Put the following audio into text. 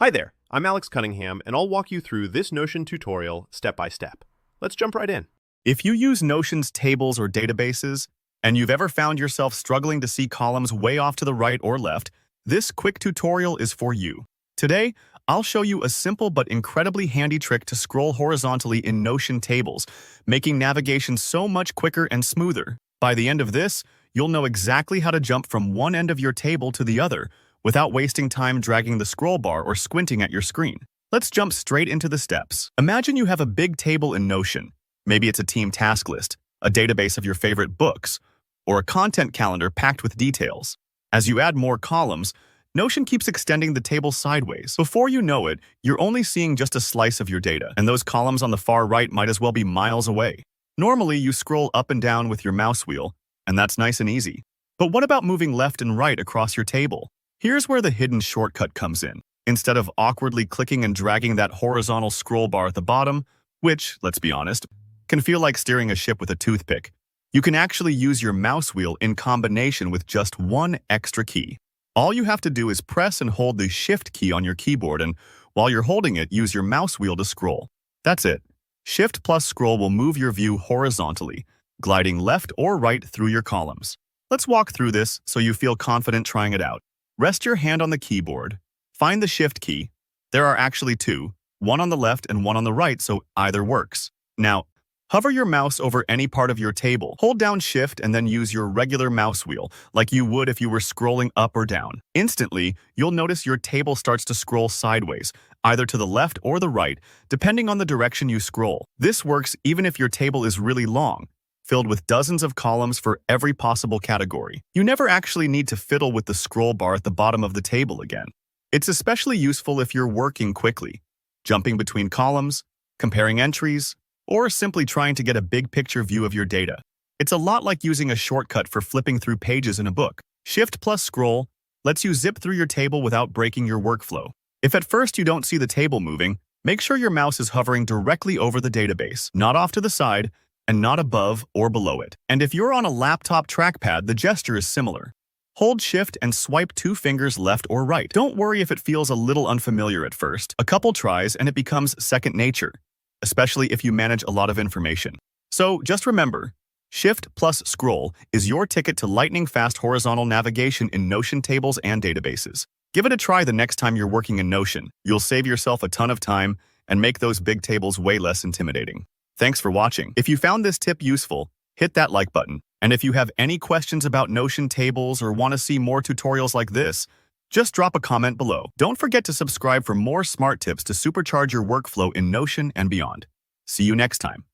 Hi there, I'm Alex Cunningham, and I'll walk you through this Notion tutorial step by step. Let's jump right in. If you use Notion's tables or databases, and you've ever found yourself struggling to see columns way off to the right or left, this quick tutorial is for you. Today, I'll show you a simple but incredibly handy trick to scroll horizontally in Notion tables, making navigation so much quicker and smoother. By the end of this, you'll know exactly how to jump from one end of your table to the other, without wasting time dragging the scroll bar or squinting at your screen. Let's jump straight into the steps. Imagine you have a big table in Notion. Maybe it's a team task list, a database of your favorite books, or a content calendar packed with details. As you add more columns, Notion keeps extending the table sideways. Before you know it, you're only seeing just a slice of your data, and those columns on the far right might as well be miles away. Normally, you scroll up and down with your mouse wheel, and that's nice and easy. But what about moving left and right across your table? Here's where the hidden shortcut comes in. Instead of awkwardly clicking and dragging that horizontal scroll bar at the bottom, which, let's be honest, can feel like steering a ship with a toothpick, you can actually use your mouse wheel in combination with just one extra key. All you have to do is press and hold the Shift key on your keyboard, and while you're holding it, use your mouse wheel to scroll. That's it. Shift plus scroll will move your view horizontally, gliding left or right through your columns. Let's walk through this so you feel confident trying it out. Rest your hand on the keyboard. Find the Shift key. There are actually two, one on the left and one on the right, so either works. Now, hover your mouse over any part of your table. Hold down Shift and then use your regular mouse wheel, like you would if you were scrolling up or down. Instantly, you'll notice your table starts to scroll sideways, either to the left or the right, depending on the direction you scroll. This works even if your table is really long, filled with dozens of columns for every possible category. You never actually need to fiddle with the scroll bar at the bottom of the table again. It's especially useful if you're working quickly, jumping between columns, comparing entries, or simply trying to get a big picture view of your data. It's a lot like using a shortcut for flipping through pages in a book. Shift plus scroll lets you zip through your table without breaking your workflow. If at first you don't see the table moving, make sure your mouse is hovering directly over the database, not off to the side, and not above or below it. And if you're on a laptop trackpad, the gesture is similar. Hold Shift and swipe 2 fingers left or right. Don't worry if it feels a little unfamiliar at first. A couple tries and it becomes second nature, especially if you manage a lot of information. So just remember, Shift plus scroll is your ticket to lightning-fast horizontal navigation in Notion tables and databases. Give it a try the next time you're working in Notion. You'll save yourself a ton of time and make those big tables way less intimidating. Thanks for watching. If you found this tip useful, hit that like button. And if you have any questions about Notion tables or want to see more tutorials like this, just drop a comment below. Don't forget to subscribe for more smart tips to supercharge your workflow in Notion and beyond. See you next time.